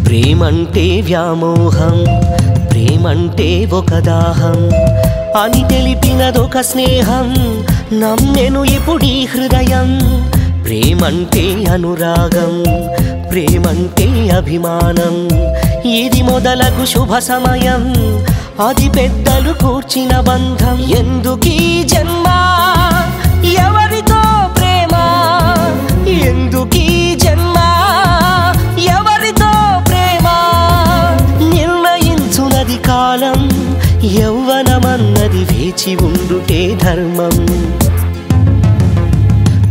ప్రేమంటే వ్యామోహం, ప్రేమంటే ఒక దాహం అని తెలిపినదొక స్నేహం, నమ్మెను ఇప్పుడీ హృదయం. ప్రేమంటే అనురాగం, ప్రేమంటే అభిమానం, ఇది మొదలకు శుభ సమయం, అది పెద్దలు కూర్చిన బంధం. ఎందుకీ జన్మ ఎవరితో ప్రేమ, ఎందుకీ జన్మ ఎవరితో ప్రేమ, నిర్ణయించునది కాలం, యౌవనమన్నది వేచి ఉండుటే ధర్మం.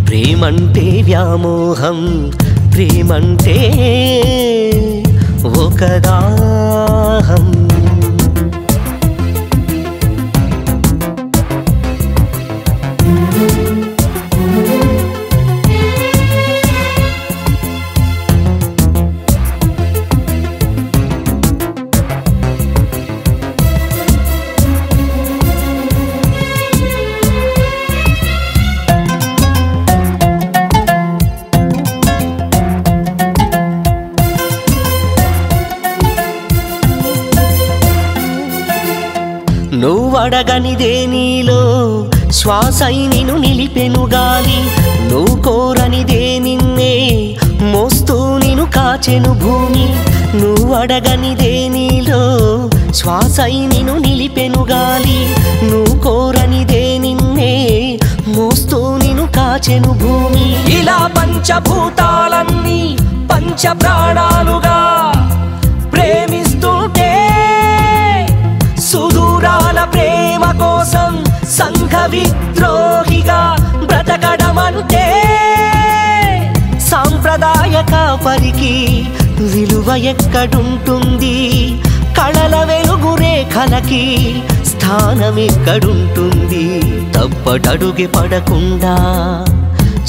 ప్రేమంటే వ్యామోహం, ప్రేమంటే ఒక దాహం. నువ్వడగనిదే నీలో శ్వాసై నిన్ను నిలిపెను గాలి, నువ్వు కోరనిదే నిన్నే మోస్తూ నిన్ను కాచెను భూమి. నువ్వడగనిదే నీలో శ్వాసై నిన్ను నిలిపెను గాలి, నువ్వు కోరనిదే నిన్నే మోస్తూ నిన్ను కాచెను భూమి. ఇలా పంచభూతాలన్నీ పంచ ప్రాణాలుగా ప్రేమిస్తుంటే, సుదూరాల ప్రేమ కోసం సంఘ విద్రోహిగా బ్రతకడమంటే, సాంప్రదాయ కాపరికి విలువ ఎక్కడుంటుంది, కళల వెలుగు రేఖలకి స్థానం ఎక్కడుంటుంది. తప్పటడుగే పడకుండా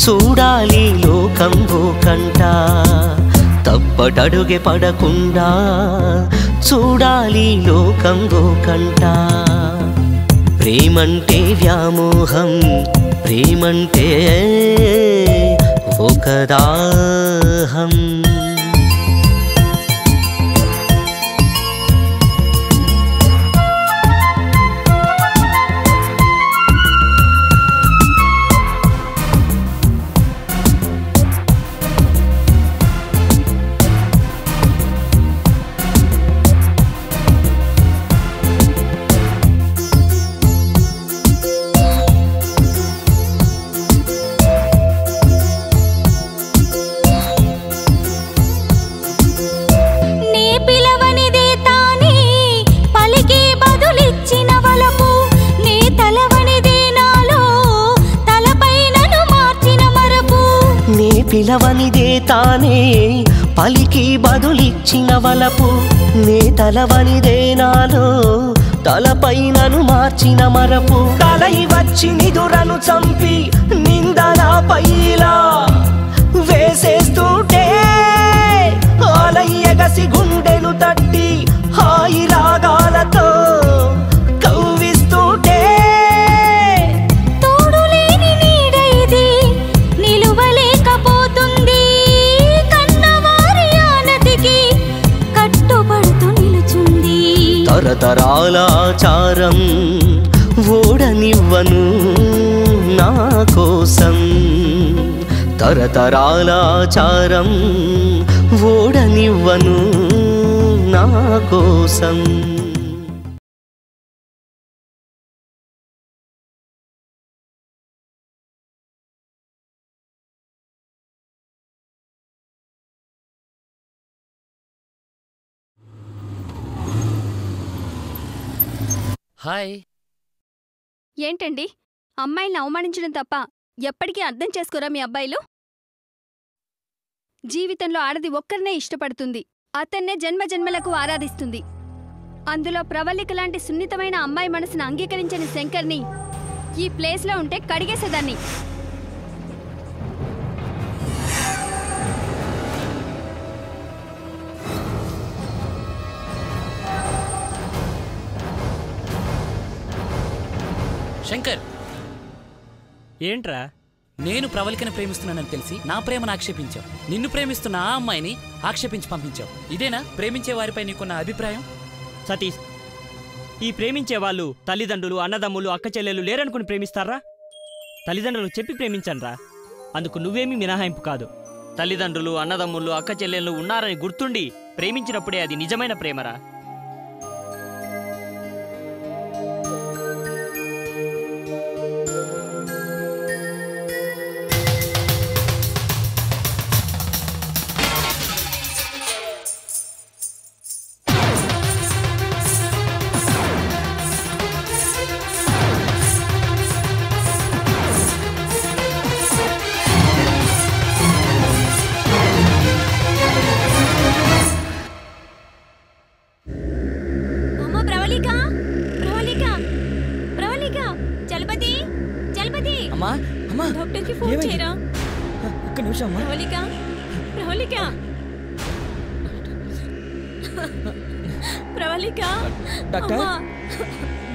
చూడాలి లోకం ఓకంట, తప్పటడుగే పడకుండా చూడాలి లోకం ఓకంట. ప్రేమంటే వ్యామోహం, ప్రేమంటే ఒక దాహం. పిలవనిదే తానే పలికి బదులిచ్చిన వలపు, నే తలవనిదే నాలో తలపైనను మార్చిన మరపు. తలై వచ్చి నిదురను చంపి నిందనాపైలా వేసేస్తుంటే, ఆలయ్యగసి గుండెను తట్టి హాయి రాగాలతో కవ్విస్తుంటే, తరతరాలాచారం ఓడనివ్వను నా కోసం, తరతరాలాచారం ఓడనివ్వను నా కోసం. హాయ్. ఏంటండి, అమ్మాయిల్ని అవమానించడం తప్ప ఎప్పటికీ అర్థం చేసుకోరా మీ అబ్బాయిలు? జీవితంలో ఆడది ఒక్కరినే ఇష్టపడుతుంది, అతన్నే జన్మజన్మలకు ఆరాధిస్తుంది. అందులో ప్రవల్లిక లాంటి సున్నితమైన అమ్మాయి మనసును అంగీకరించని శంకర్ని ఈ ప్లేస్లో ఉంటే కడిగేసేదాన్ని. శంకర్, ఏంట్రా? నేను ప్రవళికను ప్రేమిస్తున్నానని తెలిసి నా ప్రేమను ఆక్షేపించావు. నిన్ను ప్రేమిస్తున్న ఆ అమ్మాయిని ఆక్షేపించి పంపించావు. ఇదేనా ప్రేమించే వారిపై నీకున్న అభిప్రాయం? సతీష్, ఈ ప్రేమించే వాళ్ళు తల్లిదండ్రులు, అన్నదమ్ములు, అక్క చెల్లెలు లేరనుకుని ప్రేమిస్తారా? తల్లిదండ్రులు చెప్పి ప్రేమించండ్రా. అందుకు నువ్వేమీ మినహాయింపు కాదు. తల్లిదండ్రులు, అన్నదమ్ములు, అక్క చెల్లెళ్ళు ఉన్నారని గుర్తుండి ప్రేమించినప్పుడే అది నిజమైన ప్రేమరా.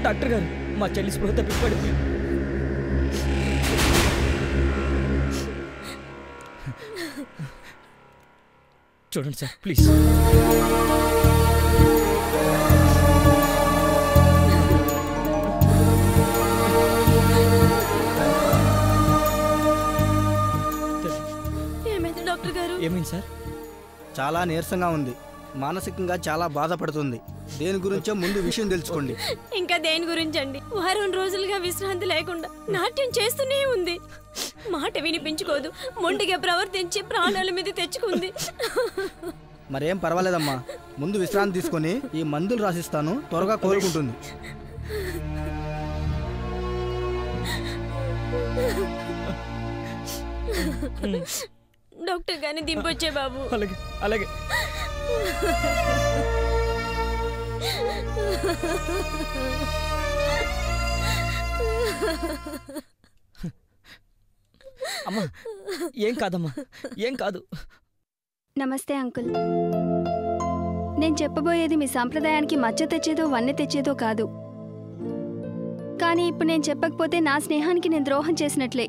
డాక్టర్ గారు, మా చెల్లి స్పృహ తప్పిపడింది. చూడండి సార్, ప్లీజ్. ఏమైంది డాక్టర్ గారు? ఏమైంది సార్? చాలా నీరసంగా ఉంది, మానసికంగా చాలా బాధపడుతుంది. దేని గురించో ముందు విషయం తెలుసుకోండి. ఇంకా దేని గురించండి? వారం రోజులుగా విశ్రాంతి లేకుండా నాట్యం చేస్తూనే ఉంది. మాట వినిపించుకోదు, మొండిగా ప్రవర్తించి ప్రాణాల మీద తెచ్చుకుంది. మరేం పర్వాలేదమ్మా, ముందు విశ్రాంతి తీసుకొని ఈ మందులు రాసిస్తాను, త్వరగా కోలుకుంటుంది. డాక్టర్ గారిని దింపొచ్చే బాబు. అలాగే అలాగే. అమ్మా, ఏం కాదమ్మా, ఏం కాదు. నమస్తే అంకుల్. నేను చెప్పబోయేది మీ సంప్రదాయానికి మచ్చ తెచ్చేదో వన్నె తెచ్చేదో కాదు. కానీ ఇప్పుడు నేను చెప్పకపోతే నా స్నేహానికి నేను ద్రోహం చేసినట్లే.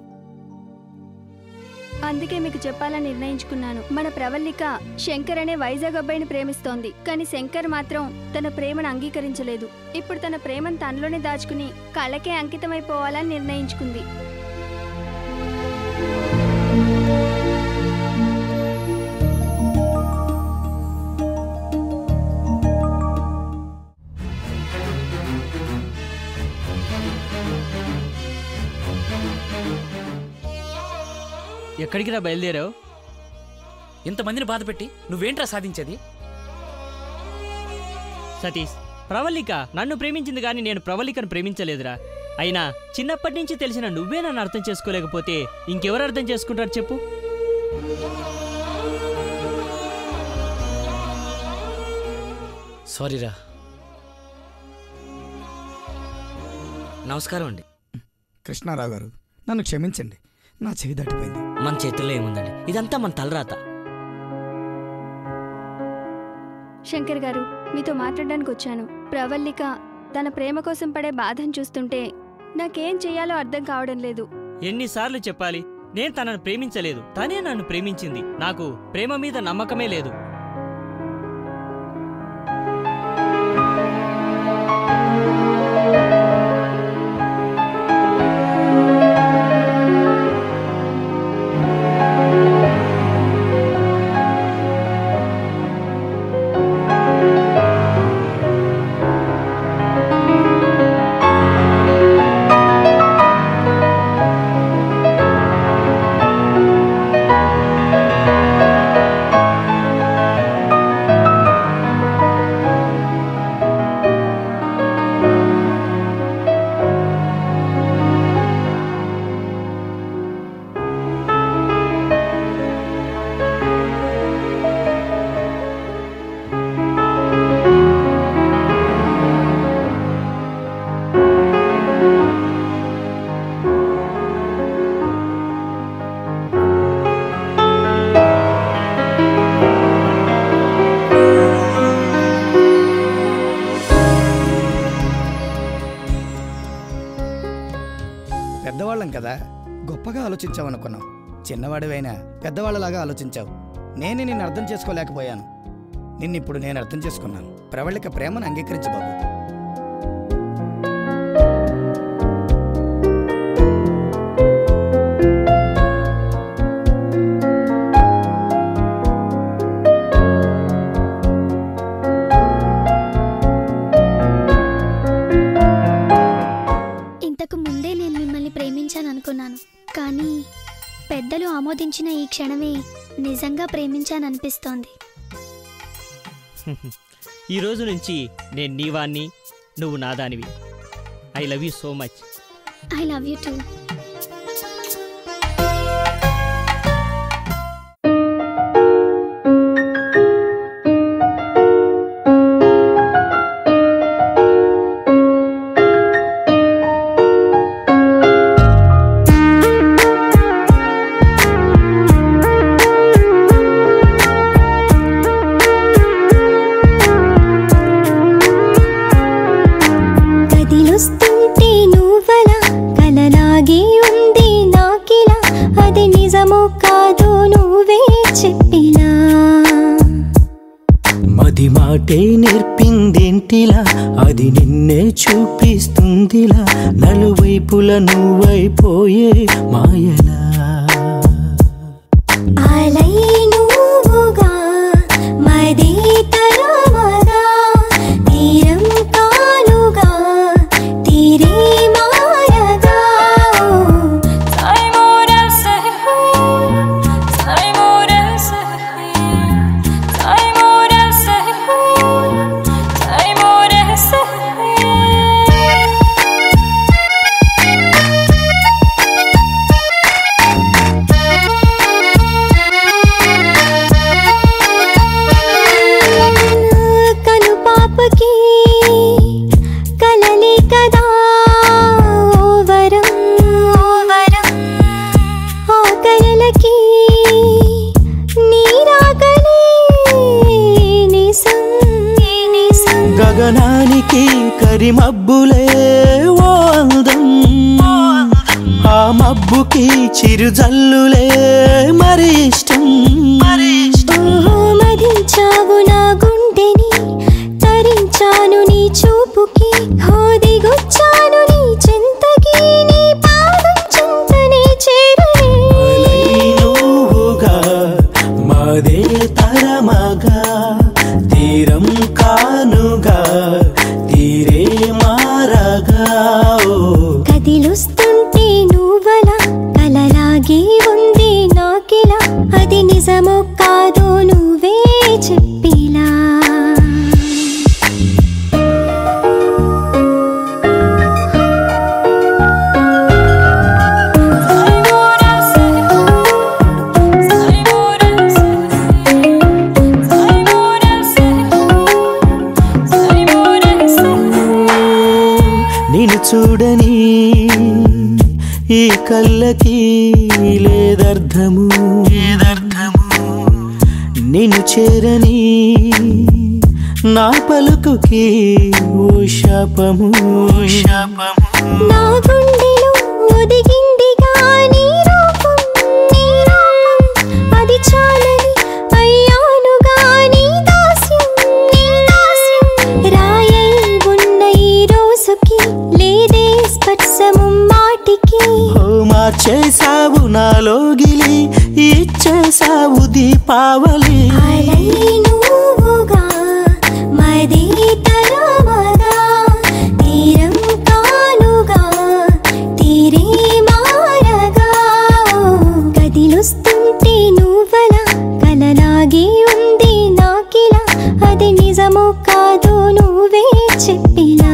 అందుకే మీకు చెప్పాలని నిర్ణయించుకున్నాను. మన ప్రవల్లిక శంకర్ అనే వైజాగ్ అబ్బాయిని ప్రేమిస్తోంది, కానీ శంకర్ మాత్రం తన ప్రేమను అంగీకరించలేదు. ఇప్పుడు తన ప్రేమను తనలోనే దాచుకుని కళ్ళకే అంకితమైపోవాలని నిర్ణయించుకుంది. ఎక్కడికి రా బయలుదేరావు? ఇంతమందిని బాధపెట్టి నువ్వేంట్రా సాధించేది? సతీష్, ప్రవల్లిక నన్ను ప్రేమించింది కానీ నేను ప్రవల్లికను ప్రేమించలేదురా. అయినా చిన్నప్పటి నుంచి తెలిసిన నువ్వే నన్ను అర్థం చేసుకోలేకపోతే ఇంకెవరు అర్థం చేసుకుంటారు చెప్పు? సారీరా. నమస్కారం అండి. కృష్ణారావు గారు, నన్ను క్షమించండి, నా చెయ్యి దాటిపోయింది. మన చేతుల్లో ఏముందండి, ఇదంతా మన తలరాత. శంకర్ గారు, మీతో మాట్లాడడానికి వచ్చాను. ప్రవల్లిక తన ప్రేమ కోసం పడే బాధను చూస్తుంటే నాకేం చెయ్యాలో అర్థం కావడం లేదు. ఎన్నిసార్లు చెప్పాలి? నేను తనను ప్రేమించలేదు, తనే నన్ను ప్రేమించింది. నాకు ప్రేమ మీద నమ్మకమే లేదు. పెద్దవాళ్ళం కదా, గొప్పగా ఆలోచించావనుకున్నాం. చిన్నవాడివైనా పెద్దవాళ్ళలాగా ఆలోచించావు. నేనే నిన్ను అర్థం చేసుకోలేకపోయాను. నిన్నిప్పుడు నేను అర్థం చేసుకున్నాను. ప్రవళిక ప్రేమను అంగీకరించు బాబు. ఇంతకు ముందే నేను మిమ్మల్ని ప్రేమించాననుకున్నాను, కానీ పెద్దలు ఆమోదించిన ఈ క్షణమే నిజంగా ప్రేమించాననిపిస్తోంది. ఈ రోజు నుంచి నేను నీవాణ్ణి, నువ్వు నాదానివి. I love you so much. I love you too. మది మాటే నేర్పిందేంటిలా, అది నిన్నే చూపిస్తుందిలా, నలువైపుల నువ్వైపోయే మాయలా. గగనానికి కరిమబ్బులే ఓ అందం, ఆ మబ్బుకి చిరుజల్లులే మరి ఇష్టం. మరించావు నా గుండెని, తరించాను నీ చూపుకి, హోదిగొచ్చాను నీ చెంతకి, నీ పాదం చెంతనే చేరనే. నువ్వుగా మాదే తరమగా, తీరం కానుగా తీరే మారగా. కదిలుస్తుంటే నువ్వలా, కలలాగే ఉంది నాకిలా, అది నిజమో కాదో నువ్వే చెప్పిలా. నిన్ను చూడని ఈ కళ్ళకి లేదర్థము, నిన్ను చేరని నా పలుకుకి ఓ శాపము. నా గుండెలో ఒదిగిందిగా నీ రూపం, అది చాలని అయ్యానుగా నీ దాస్యం. రాయై ఉన్న ఈ రోజుకి లేదే స్పర్శము మాటికి. మార్చేసావు నాలోగిలి, ఇచ్చేసావు దీపావళి. నువ్వుగా మది తరమగా, తీరం కానుగా తీరే మారగా. కదిలుస్తుంటే నువ్వలా, కలలాగే ఉంది నాకిలా, అది నిజమో కాదో నువ్వే చెప్పిలా.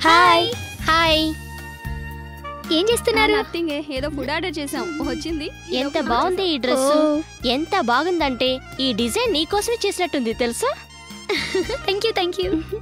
హాయ్ హాయ్, ఏం చేస్తున్నారు? నథింగ్, ఏదో ఫుడ్ ఆర్డర్ చేసాం, వచ్చింది. ఎంత బాగుంది ఈ డ్రెస్, ఎంత బాగుందంటే ఈ డిజైన్ నీకోసమే చేసినట్టుంది తెలుసా. Thank you.